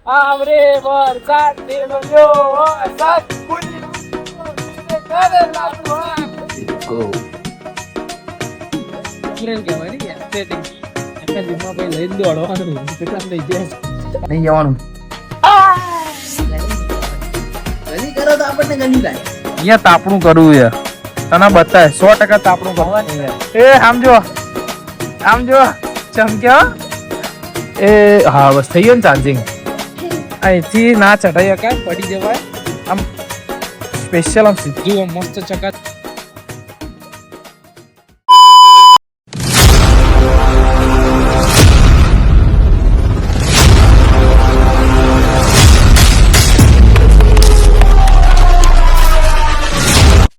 આવરે વરસાદ દેવો જો વરસાદ કુલી કરે લાગો ટ્રેન કહેવાય ને યાર સેટિંગ આખા જીમમાં ભાઈ લઈને દોડવાનું કેટલા લઈ જાય નહીં જવાનું ગલી કરો તો આપણને ગલી લાગે અહીંયા તાપણું કરવું છે તને બતાય 100% તાપણું કરવાનું એ આમ જો ચમક્યો એ હા બસ થઈ ગયો ને ચાર્જિંગ અહીંથી ના ચઢાઈ શકાય પડી જવાય આમ સ્પેશિયલ આમ સીધું આમ મસ્ત ચકા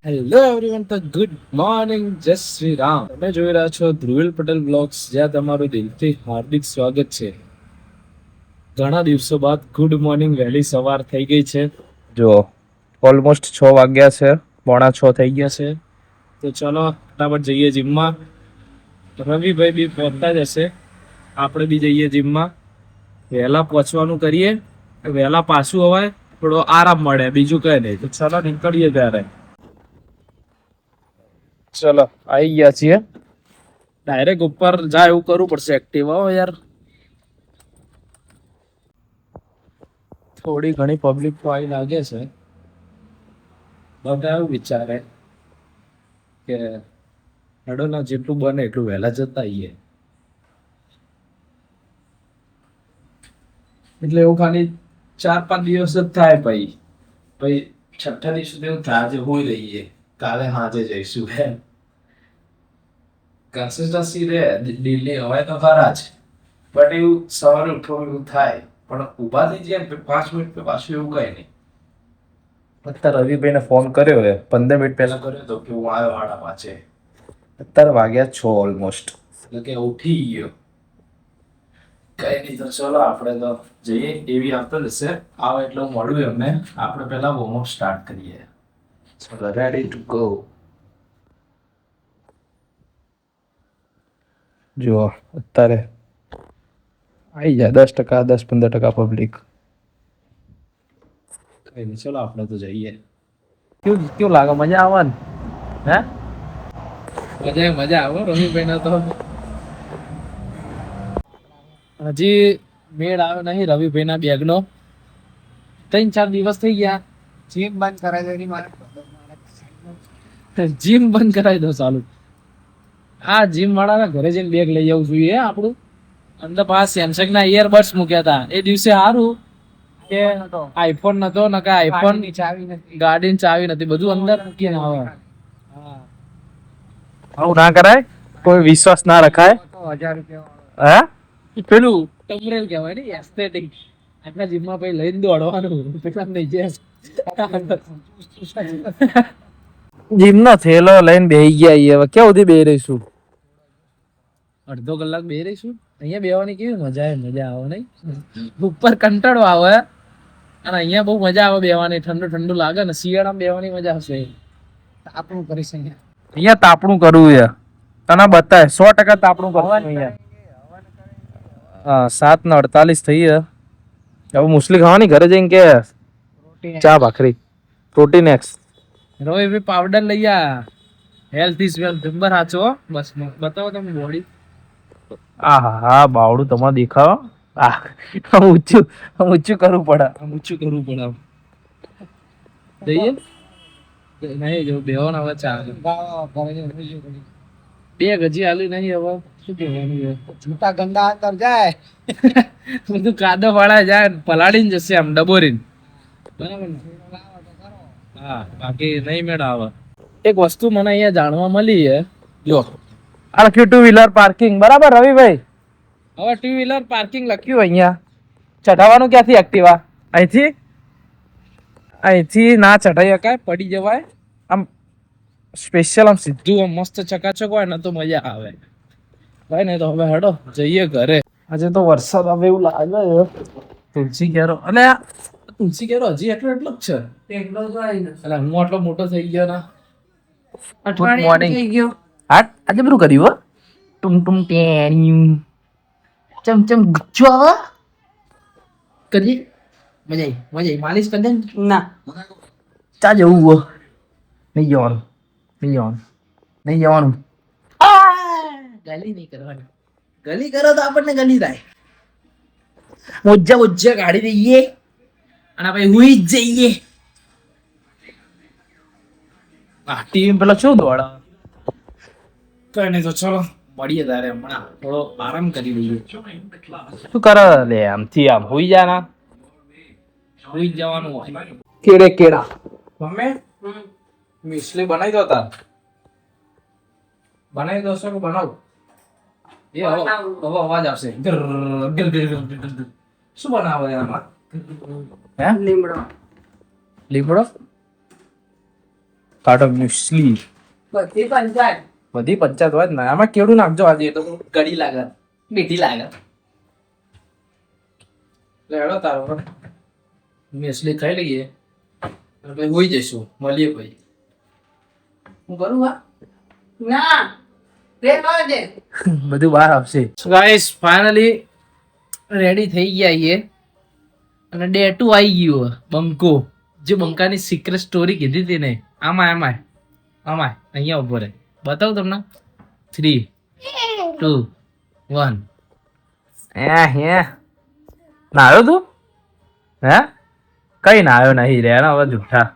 હેલો એવરીવન તો ગુડ મોર્નિંગ જય શ્રી રામ તમે જોઈ રહ્યા છો ધ્રુવેલ પટેલ બ્લોગ્સ જ્યાં તમારું દિલથી હાર્દિક સ્વાગત છે ઘણા દિવસો બાદ ગુડ મોર્નિંગ વહેલી સવાર થઈ ગઈ છે જો ઓલમોસ્ટ 6 વાગ્યા છે 5:45 થઈ ગયા છે તો ચલો ફટાફટ જઈએ જીમમાં રવિભાઈ બી પહોંચતા જ હશે આપણે બી જઈએ જીમમાં વહેલા પહોંચવાનું કરીએ વહેલા પાછું અવાય થોડો આરામ મળે બીજું કઈ નહીં તો ચલો નીકળીએ ત્યારે ચલો આવી ગયા છીએ ડાયરેક્ટ ઉપર જાય એવું કરવું પડશે એક્ટિવા યાર થોડી ઘણી પબ્લિક તો આવી લાગે છે બધા એવું વિચારે કે હેડોના જેટલું બને એટલું વહેલા જતા આવીએ એટલે એવું ખાલી 4-5 દિવસ જ થાય પછી 6 દિવસ સુધી એવું થાય આજે હોઈ રહીએ કાલે સાંજે જઈશું કન્સિસ્ટન્સી રે દિલ્હી હવે તો ખરા જ બટ એવું સવારે ઉઠવાનું એવું થાય પણ ઊભા થઈ જાય 5 મિનિટ પાછું એવું કઈ નહીં અત્યારે રવિભાઈને ફોન કર્યો છે 15 મિનિટ પહેલા કર્યો તો કે હું આવ્યો 5:30 અત્યારે વાગ્યા 6 ઓલમોસ્ટ એટલે કે ઉઠી ગયો કઈ નહીં તો ચલો આપણે તો જઈએ એવી આવતો જશે આવે એટલે મળ્યું એમને આપણે પહેલા વોર્મઅપ સ્ટાર્ટ કરીએ So ready to go. જો અત્યારે આવી જાય 10% 10-15% પબ્લિક કઈ નહીં ચલો આપણે તો જઈએ કેવું લાગે મજા આવે ને હે મજા આવે રવિભાઈ તો હજી મેળ આવે નહીં રવિભાઈ ના બેગ નો 3-4 દિવસ થઈ ગયા જીમ બંધ કરાવી જીમ બંધ કરાવી દો ચાલુ આ જીમ વાળાના ઘરે જઈને બેગ લઈ જવું જોઈએ આપણું અંદર પાસ સેમસંગ ના ઇયરબડ્સ મૂક્યા હતા એ દિવસે સારું કે આઈફોન નતો ને કે આઈફોન ગાડીની ચાવી નથી બધું અંદર મૂકીને આવે આવું ના કરાય કોઈ વિશ્વાસ ના રખાય 1000 રૂપિયા હે પેલું ટમરેલ કહેવાય ને એસ્થેટિક આટલા જીમમાં પછી લઈને દોડવાનું પેલા નહીં જાય જીમ નો થેલો લઈને બેહી ગયા હવે ક્યાં સુધી બેહી રહીશું અડધો કલાક બેહી રહીશું અહીંયા બેહવાની કેવી મજા આવે નહીં ઉપર કંટાળો આવે અને અહીંયા બહુ મજા આવે બેહવાની ઠંડુ લાગે ને શિયાળામાં બેહવાની મજા આવશે તાપણું કરીશ અહીંયા તાપણું કરવું છે તને બતાય 100% તાપણું કરવું અહીંયા હા 7:48 થઈ હવે મુસ્લી ખાવાની ઘરે જઈને કે ચા ભાખરી પ્રોટીન એક્સ રોય પાવડર લઈ આ હેલ્થ ઇઝ વેલ્થ નંબર સાચો બસ બતાવો તમે બોડી હા બાવડું તમારે દેખાવો ઊંચું કરવું પડે જઈએ નહીં જો બેવાનો હવે ચાલે બે ગજી આલી નહીં હવે શું કહેવાનું જૂતા ગંદા અંદર જાય બધું કાદો વાળા જાય પલાળીને જશે આમ ડબોરીને બરાબર ને હા બાકી નહીં મેળ આવે એક વસ્તુ મને અહીંયા જાણવા મળી છે જો આ લખ્યું 2-વ્હીલર પાર્કિંગ બરાબર રવિભાઈ હવે 2-વ્હીલર પાર્કિંગ લખ્યું અહીંયા ચઢાવવાનું ક્યાંથી એક્ટિવા અહીંથી ના ચઢાઈ શકાય પડી જવાય આમ સ્પેશિયલ આમ સીધું આમ મસ્ત ચકાચક હોય ને તો મજા આવે ભાઈ ને તો હવે હેડો જઈએ ઘરે આજે તો વરસાદ આવે એવું લાગે છે તુલસી ક્યારો અને તુલસી ક્યારો હજી એટલો જ છે એટલે હું આટલો મોટો થઈ ગયો ને અઠવાડિયું થઈ ગયો આજે બધું કર્યું હો ટુમ ટેણી ચમ ગુચ્ચો કરીએ મજા આવી માલિશ કરી દે ને. ના ચા જવું હો નહીં જવાનું ગલી નહીં કરવાની ગલી કરો તો આપણને ગલી થાય મોજા કાઢી દઈએ અને પછી હુઈ જ જઈએ ટીમ પેલો શું દોડા કઈ નહીં તો ચલો મળીએ તારે હમણાં થોડો આરામ કરી લઈએ શું કરે લે આમથી આમ હોઈ જા ના હુઈ જ જવાનું હોય કેળા મમ્મી મિસલી બનાવી દો તાર બનાવી દો કે બનાવું એ હવે અવાજ આવશે ગર ગર ગર ગર ગર ગર. શું બનાવો એમાં હે લીમડો લીમડો કાઢો મિસલી બધી પંચાયત બધી પંચાયત હોય જ ને આમાં કેળું નાખજો આજે તો ગળી લાગે મીઠી લાગે લેડો તારો મેસલી ખાઈ લઈએ અને પછી હોઈ જઈશું મળીએ પછી હું કરું હા ના રેવા દે બધું બહાર આવશે સો ગાઈસ ફાઇનલી રેડી થઈ ગયા છીએ અને ડે 2 આવી ગયું બંકો જે બંકાની સિક્રેટ સ્ટોરી કીધી હતી ને આમાં અહીંયા ઉભો રહે બતાવું તમને 3 2 1 હે નાયો તું હે કઈ નાયો નહીં રે હવે જૂઠા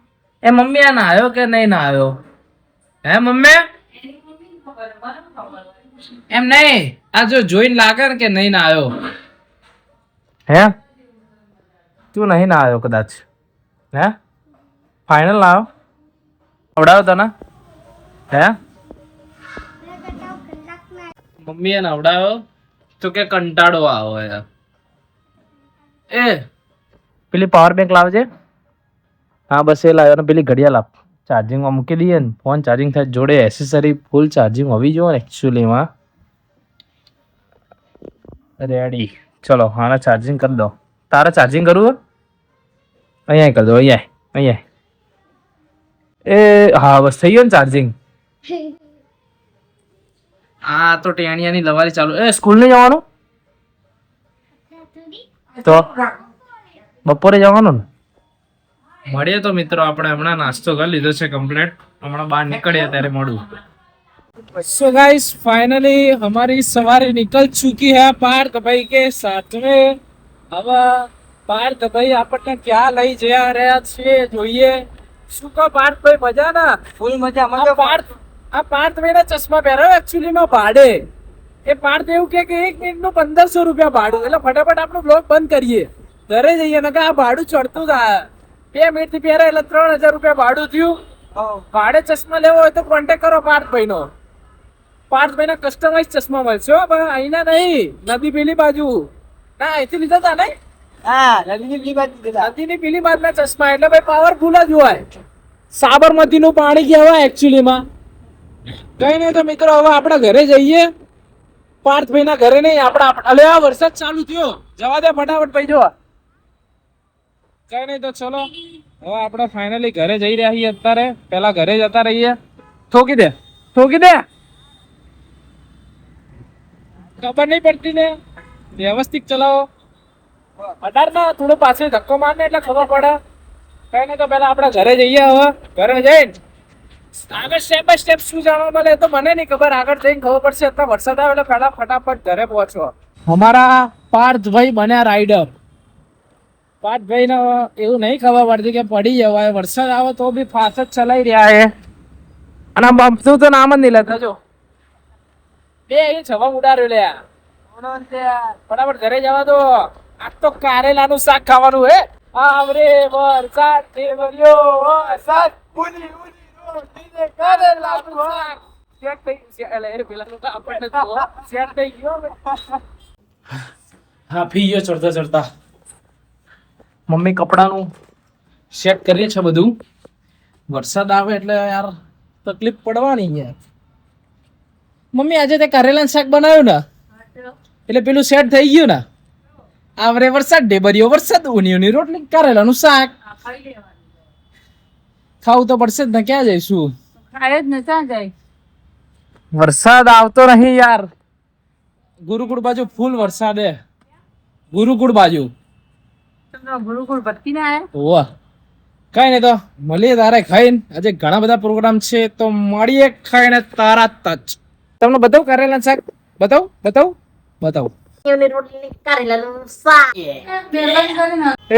એ મમ્મી આ નાયો કે નહીં નાયો હે મમ્મી એમ નહીં આ જો જોઈને લાગે ને કે નહીં નાયો હે તું નહીં નાયો કદાચ હે ફાઇનલ નાયો આવડાવ્યો તને હે મમ્મીએ નવડાવ્યો તો કે કંટાળો આવો યાર એ પેલી પાવર બેંક લાવજે હા બસ એ લાવ્યો ને પેલી ઘડિયાળ આપ ચાર્જિંગમાં મૂકી દઈએ ને ફોન ચાર્જિંગ થાય જોડે એસેસરી ફૂલ ચાર્જિંગ હોવી જોઈએ ને એકચ્યુઅલીમાં રેડી ચલો હાને ચાર્જિંગ કરી દો તારે ચાર્જિંગ કરવું અહીંયા કરી દો અહીંયા એ હા બસ થઈ ગયો ને ચાર્જિંગ આ તો ટેણિયાની લવારી ચાલુ એ સ્કૂલ નહીં જવાનું તો બપોરે જવાનું ને મળીએ તો મિત્રો આપણે હમણાં નાસ્તો કરી લીધો છે કમ્પ્લીટ હમણાં બહાર નીકળીએ ત્યારે મળું सो गाइस फाइनली हमारी सवारी निकल चुकी है पार्थ भाई के साथ में હવે પાર્થ ભાઈ આપણને ક્યાં લઈ જયા રહ્યા છે જોઈએ શું કહો પાર્થ ભાઈ મજા ના ફૂલ મજા આ પાર્થ ભાઈ ના ચશ્મા પહેરાવે એકચ્યુઅલી માં ભાડે એ પાર્થ એવું કે 1 મિનિટ નું 1500 રૂપિયા ભાડું એટલે ફટાફટ આપણો બ્લોગ બંધ કરીએ ઘરે જઈએ ને આ ભાડું ચડતું થાય 2 મિનિટ થી પહેરા એટલે 3000 રૂપિયા ભાડું થયું ભાડે ચશ્મા લેવો હોય તો કોન્ટેક્ટ કરો પાર્થભાઈ નો પાર્થભાઈ ના કસ્ટમાઇઝ ચશ્મા મળશે હો ભાઈ અહીંના નહીં નદી પેલી બાજુ ના અહીંથી લીધા હતા ને હા નદીની બાજુ દીધા નદીની પેલી બાજુના ચશ્મા એટલે ભાઈ પાવરફુલ જ હોય સાબરમતી નું પાણી કહેવાય એકચ્યુઅલી માં કઈ નહીં તો મિત્રો હવે આપણે ઘરે જઈએ પાર્થભાઈ ના ઘરે નહીં આપડા અલે આ વરસાદ ચાલુ થયો જવા દે ફટાફટ ભાઈ જો કઈ નહીં તો ચલો હવે આપણે ફાઇનલી ઘરે જઈ રહ્યા છીએ અત્યારે પેલા ઘરે જતા રહીએ ઠોકી દે ખબર નહીં પડતી ને વ્યવસ્થિત ચલાવો અઢાર ના થોડો પાછળ ધક્કો મારને એટલે ખબર પડે કઈ નહીં તો પેલા આપણે ઘરે જઈએ હવે ઘરે જઈને આગળ સ્ટેપ બાય સ્ટેપ શું જાણવા મળે એ તો મને નહીં ખબર આગળ જઈને ખબર પડશે અત્યારે વરસાદ આવે એટલે પહેલા ફટાફટ ઘરે પહોંચો અમારા પાર્થભાઈ બન્યા રાઈડર પાર્થભાઈ ને એવું નહીં ખબર પડતી કે પડી જવાય વરસાદ આવે તો બી ફાસ્ટ જ ચલાવી રહ્યા છે અને બમ્પનું તો નામ જ નહીં લેતા જો બે અહીં છવા ઉડાડ્યો લે ફટાફટ ઘરે જવા દો આજ તો કારેલાનું શાક ખાવાનું હે આવરે વરસાદ દેવરિયો વરસાદ ઉની રોટીને કારેલાનું શાક સેટ થઈ એટલે એ પેલાનું તો આપણને તો સેટ થઈ ગયો હા પી ગયો ચડતા મમ્મી કપડાનું સેટ કરીએ છે બધું વરસાદ આવે એટલે યાર તકલીફ પડવાની યાર મમ્મી આજે તે કારેલાનું શાક બનાવ્યું ને એટલે પેલું સેટ થઈ ગયું ને આવરે વરસાદ ડેબરિયો વરસાદ ઉની રોટલી કારેલાનું શાક ખાવું તો પડશે જ ને ક્યાં જઈશું ખાય જ ને ક્યાં જાય વરસાદ આવતો નહીં યાર ગુરુકુળ બાજુ ફૂલ વરસાદ હે ગુરુકુળ બાજુ ગુરુકુળ ભક્તિ ના આયા વાહ, કઈ નહીં તો મળીએ તારે ખાઈને. આજે ઘણા બધા પ્રોગ્રામ છે તો મળીએ ખાઈને તારા તચ. તમને બતાવું કરેલા શાક? બતાવું બતાવું બતાવું.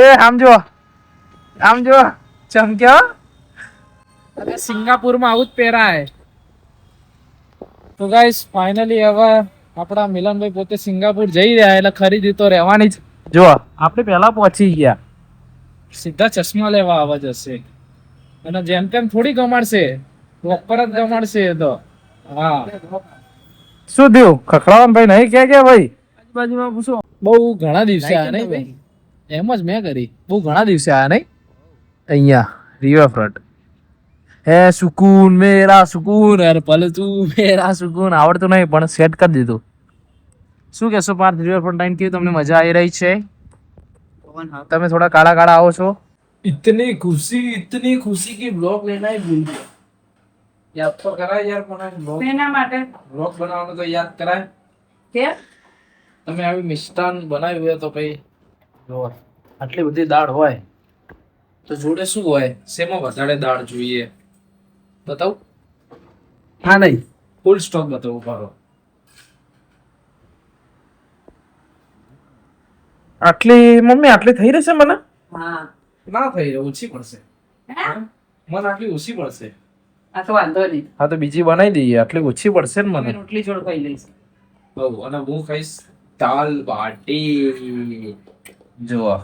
એ આમ જો, આમ જો, ચમક્યો. અરે સિંગાપુરમાં આવું જ પહેરાય. તો ગાઈસ ફાઇનલી હવે આપણા મિલનભાઈ પોતે સિંગાપુર જઈ રહ્યા, એટલે ખરીદી તો રહેવાની જ. જો આપણે પહેલા પહોંચી ગયા, સીધા ચશ્મા લેવા આવવા જશે. અને જેમ તેમ થોડી ગમાડશે, પ્રોપર જ ગમાડશે એ તો. હા, શું થયું? ખખડાવાનું ભાઈ નહીં કે ભાઈ આજુબાજુમાં પૂછો. બહુ ઘણા દિવસે આયા નહીં ભાઈ? એમ જ મેં કરી. બહુ ઘણા દિવસે આયા નહીં અહીંયા રિવરફ્રન્ટ. હે સુકૂન મેરા સુકૂન, અરે પલ તું મેરા સુકૂન. આવડતું નહીં પણ સેટ કરી દીધું. શું કહેશો પાર્થ, રિવરફ્રન્ટ આવીને કેવી તમને મજા આવી રહી છે? તમે થોડા કાળા કાળા આવો છો. इतनी खुशी की ब्लॉग लेना ही भूल गया. याद तो कराय यार, પણ એના માટે ब्लॉग બનાવવાનું તો યાદ કરાય. કે તમે આવી મિષ્ટાન બનાવ્યું હોય તો ભાઈ જો આટલી બધી દાળ હોય તો જોડે શું હોય? શેમાં વધારે દાળ જોઈએ બતાવું? હા નહીં, ફૂલ સ્ટોક બતાવું પાડો. આટલી મમ્મી, આટલી થઈ રહેશે મને? હા ના થઈ રહે, ઓછી પડશે. મને આટલી ઓછી પડશે. આ તો વાંધો નહીં, હા તો બીજી બનાવી દઈએ, આટલી ઓછી પડશે ને અમે મને. રોટલી જોડ ખાઈ લઈશ. બહુ. અને હું ખાઈશ દાલ બાટી. જુઓ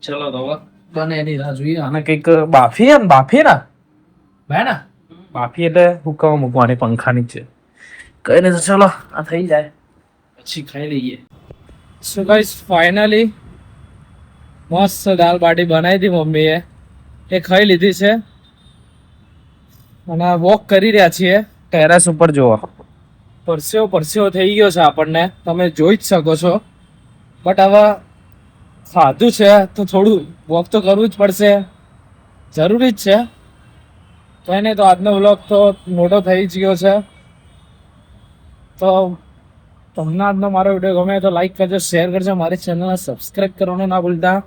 ચલો તો બને એની રાહ જોઈએ. આને કઈક બાફી ને બાફી એટલે હુકાવા મૂકવાની પંખાની છે. કઈ નહીં તો ચલો આ થઈ જાય પછી ખાઈ લઈએ. સો ગાઈસ ફાઇનલી મસ્ત દાલ બાટી બનાવી હતી મમ્મીએ, એ ખાઈ લીધી છે. અને વોક કરી રહ્યા છીએ ટેરેસ ઉપર. જોવો પરસેવો થઈ ગયો છે આપણને, તમે જોઈ જ શકો છો. બટ હવે ખાધું છે તો થોડું વોક તો કરવું જ પડશે, જરૂરી જ છે. કંઈ નહીં, તો આજનો વ્લોગ તો મોટો થઈ જ ગયો છે. તો તમને આજનો મારો વિડીયો ગમે તો લાઈક કરજો, શેર કરજો, મારી ચેનલને સબસ્ક્રાઈબ કરવાનું ના ભૂલતા.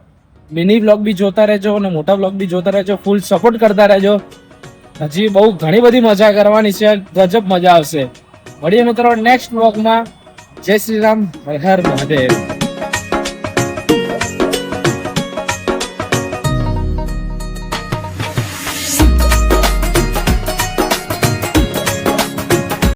મિની વ્લોગ બી જોતા રહેજો અને મોટા વ્લોગ બી જોતા રહેજો, ફૂલ સપોર્ટ કરતા રહેજો. હજી બહુ ઘણી બધી મજા કરવાની છે, ગજબ મજા આવશે. મળીએ મિત્રો નેક્સ્ટ વ્લોગમાં. જય શ્રી રામ, હર હર મહાદેવ.